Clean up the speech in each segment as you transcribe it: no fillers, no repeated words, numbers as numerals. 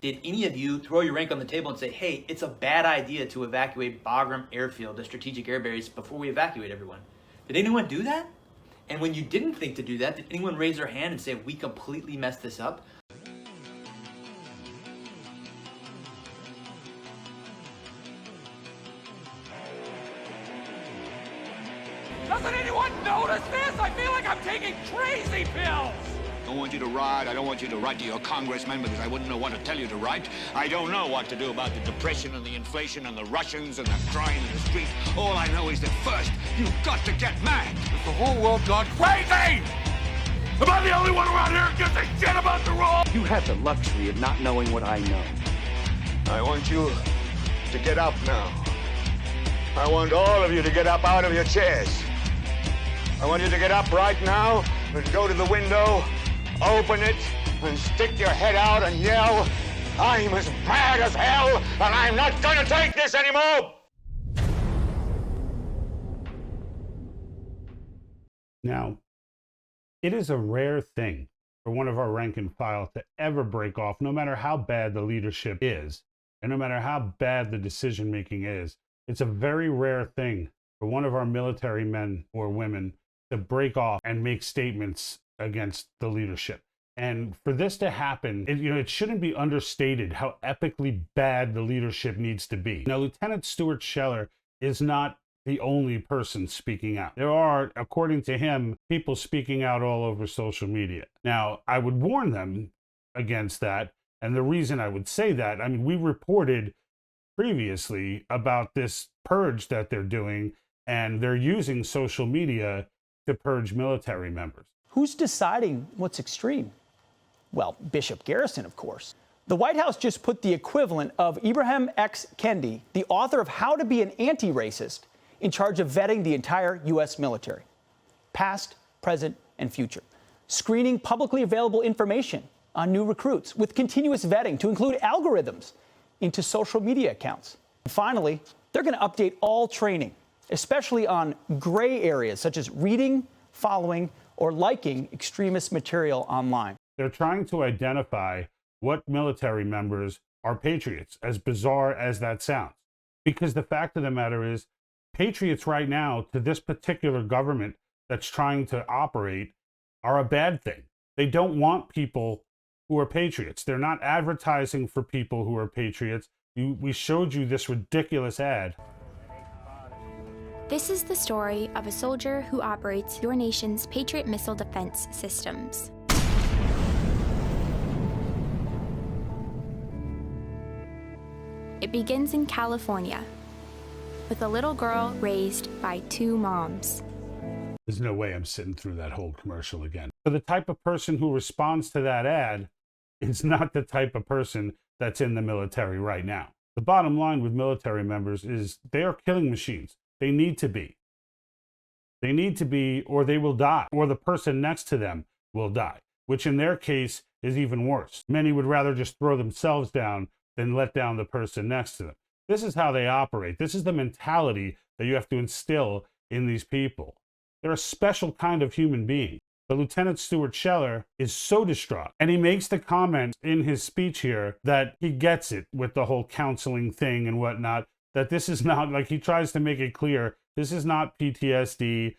did any of you throw your rank on the table and say, hey, it's a bad idea to evacuate Bagram Airfield, the strategic air base, before we evacuate everyone? Did anyone do that? And when you didn't think to do that, did anyone raise their hand and say, we completely messed this up? Doesn't anyone notice this? I feel like I'm taking crazy pills! I don't want you to write. I don't want you to write to your congressman because I wouldn't know what to tell you to write. I don't know what to do about the depression and the inflation and the Russians and the crime in the streets. All I know is that first, you've got to get mad. Has the whole world gone crazy? Am I the only one around here who gives a shit about the rule? You have the luxury of not knowing what I know. I want you to get up now. I want all of you to get up out of your chairs. I want you to get up right now and go to the window, open it, and stick your head out and yell, I'm as mad as hell, and I'm not going to take this anymore! Now, it is a rare thing for one of our rank and file to ever break off, no matter how bad the leadership is, and no matter how bad the decision-making is. It's a very rare thing for one of our military men or women to break off and make statements against the leadership. And for this to happen, it shouldn't be understated how epically bad the leadership needs to be. Now, Lieutenant Stuart Scheller is not the only person speaking out. There are, according to him, people speaking out all over social media. Now, I would warn them against that. And the reason I would say that, I mean, we reported previously about this purge that they're doing, and they're using social media to purge military members. Who's deciding what's extreme? Well, Bishop Garrison, of course. The White House just put the equivalent of Ibram X. Kendi, the author of How to Be an Anti-Racist, in charge of vetting the entire U.S. military, past, present, and future, screening publicly available information on new recruits with continuous vetting to include algorithms into social media accounts. And finally, they're going to update all training, especially on gray areas such as reading, following, or liking extremist material online. They're trying to identify what military members are patriots, as bizarre as that sounds. Because the fact of the matter is, patriots right now to this particular government that's trying to operate are a bad thing. They don't want people who are patriots. They're not advertising for people who are patriots. We showed you this ridiculous ad. This is the story of a soldier who operates your nation's Patriot missile defense systems. It begins in California, with a little girl raised by two moms. There's no way I'm sitting through that whole commercial again. So the type of person who responds to that ad is not the type of person that's in the military right now. The bottom line with military members is they are killing machines. They need to be. They need to be, or they will die, or the person next to them will die, which in their case is even worse. Many would rather just throw themselves down than let down the person next to them. This is how they operate. This is the mentality that you have to instill in these people. They're a special kind of human being. But Lieutenant Stuart Scheller is so distraught. And he makes the comment in his speech here that he gets it with the whole counseling thing and whatnot, that this is not, like he tries to make it clear, this is not PTSD.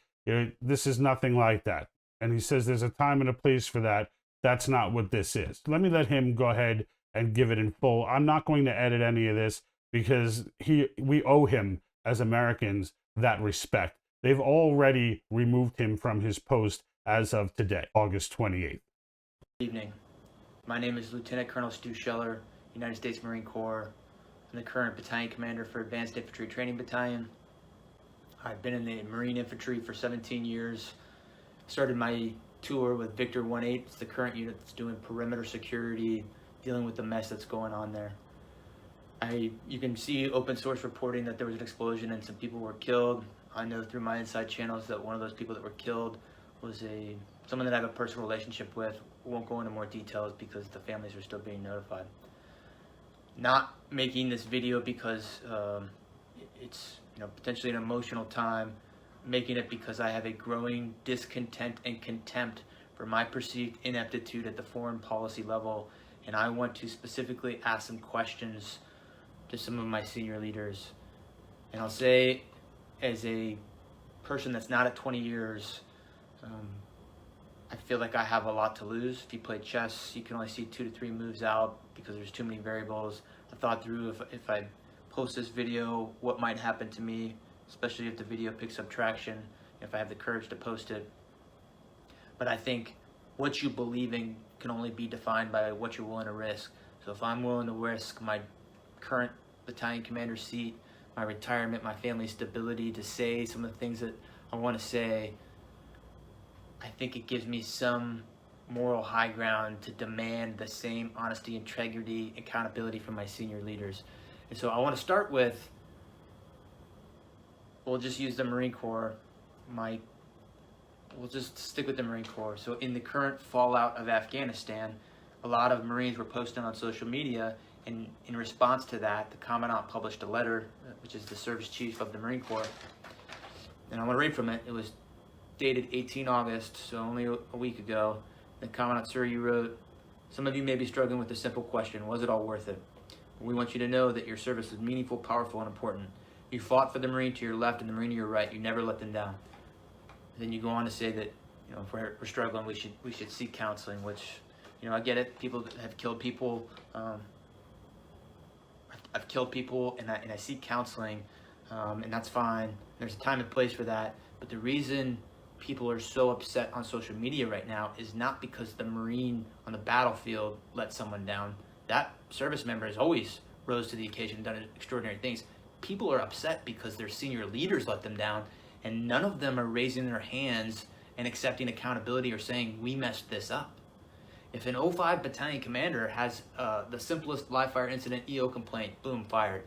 This is nothing like that. And he says there's a time and a place for that. That's not what this is. Let me let him go ahead and give it in full. I'm not going to edit any of this because we owe him as Americans that respect. They've already removed him from his post as of today, August 28th. Good evening. My name is Lieutenant Colonel Stu Scheller, United States Marine Corps. I'm the current battalion commander for Advanced Infantry Training Battalion. I've been in the Marine Infantry for 17 years. Started my tour with Victor 1-8. It's the current unit that's doing perimeter security, dealing with the mess that's going on there. You can see open source reporting that there was an explosion and some people were killed. I know through my inside channels that one of those people that were killed was someone that I have a personal relationship with. We won't go into more details because the families are still being notified. Not making this video because it's potentially an emotional time. Making it because I have a growing discontent and contempt for my perceived ineptitude at the foreign policy level and I want to specifically ask some questions to some of my senior leaders. And I'll say, as a person that's not at 20 years, I feel like I have a lot to lose. If you play chess, you can only see 2 to 3 moves out because there's too many variables. I thought through if I post this video, what might happen to me, especially if the video picks up traction, if I have the courage to post it. But I think what you believe in can only be defined by what you're willing to risk. So if I'm willing to risk my current battalion commander seat, my retirement, my family's stability, to say some of the things that I want to say, I think it gives me some moral high ground to demand the same honesty, integrity, accountability from my senior leaders. And so I want to start with, we'll just use the Marine Corps. We'll just stick with the Marine Corps. So in the current fallout of Afghanistan, a lot of Marines were posting on social media, and in response to that, the Commandant published a letter, which is the service chief of the Marine Corps. And I'm going to read from it. It was dated 18 August, so only a week ago. The Commandant, sir, you wrote, "Some of you may be struggling with a simple question. Was it all worth it? We want you to know that your service was meaningful, powerful, and important. You fought for the Marine to your left and the Marine to your right. You never let them down." Then you go on to say that, if we're struggling, we should seek counseling, which, I get it. People have killed people. I've killed people, and I seek counseling, and that's fine. There's a time and place for that. But the reason people are so upset on social media right now is not because the Marine on the battlefield let someone down. That service member has always rose to the occasion and done extraordinary things. People are upset because their senior leaders let them down, and none of them are raising their hands and accepting accountability or saying, we messed this up. If an 05 battalion commander has the simplest live fire incident EO complaint, boom, fired.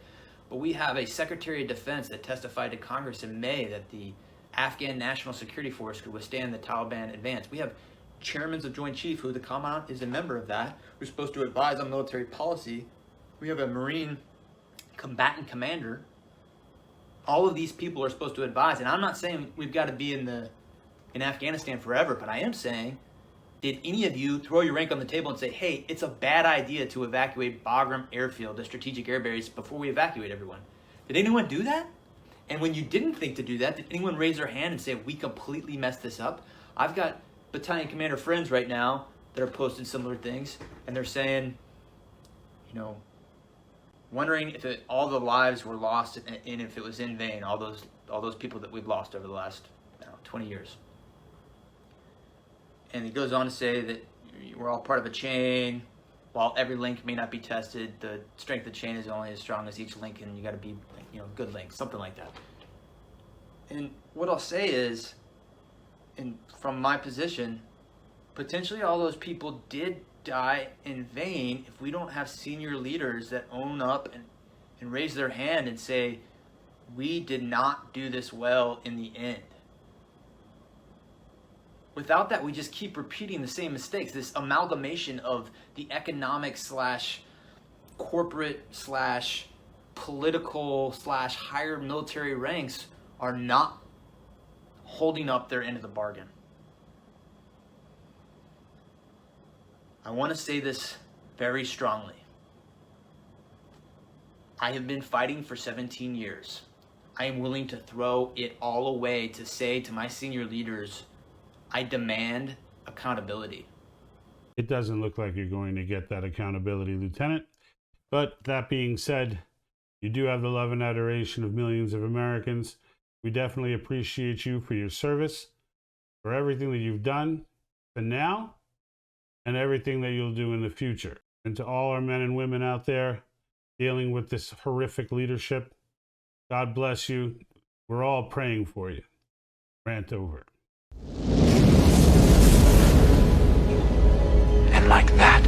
But we have a Secretary of Defense that testified to Congress in May that the Afghan National Security Force could withstand the Taliban advance. We have chairmen of Joint Chief, who the Commandant is a member of that, who's supposed to advise on military policy. We have a Marine combatant commander. All of these people are supposed to advise, and I'm not saying we've got to be in Afghanistan forever, but I am saying, did any of you throw your rank on the table and say, hey, it's a bad idea to evacuate Bagram Airfield, the strategic air base, before we evacuate everyone? Did anyone do that? And when you didn't think to do that, did anyone raise their hand and say, we completely messed this up? I've got battalion commander friends right now that are posting similar things, and they're saying, wondering if all the lives were lost and if it was in vain, all those people that we've lost over the last 20 years. And he goes on to say that we're all part of a chain. While every link may not be tested, the strength of the chain is only as strong as each link, and you got to be, good link, something like that. And what I'll say is, and from my position, potentially all those people did die in vain if we don't have senior leaders that own up and raise their hand and say, we did not do this well in the end. Without that, we just keep repeating the same mistakes. This amalgamation of the economic / corporate / political / higher military ranks are not holding up their end of the bargain. I want to say this very strongly. I have been fighting for 17 years. I am willing to throw it all away to say to my senior leaders, I demand accountability. It doesn't look like you're going to get that accountability, Lieutenant. But that being said, you do have the love and adoration of millions of Americans. We definitely appreciate you for your service, for everything that you've done for now, and everything that you'll do in the future. And to all our men and women out there dealing with this horrific leadership, God bless you. We're all praying for you. Rant over. And like that,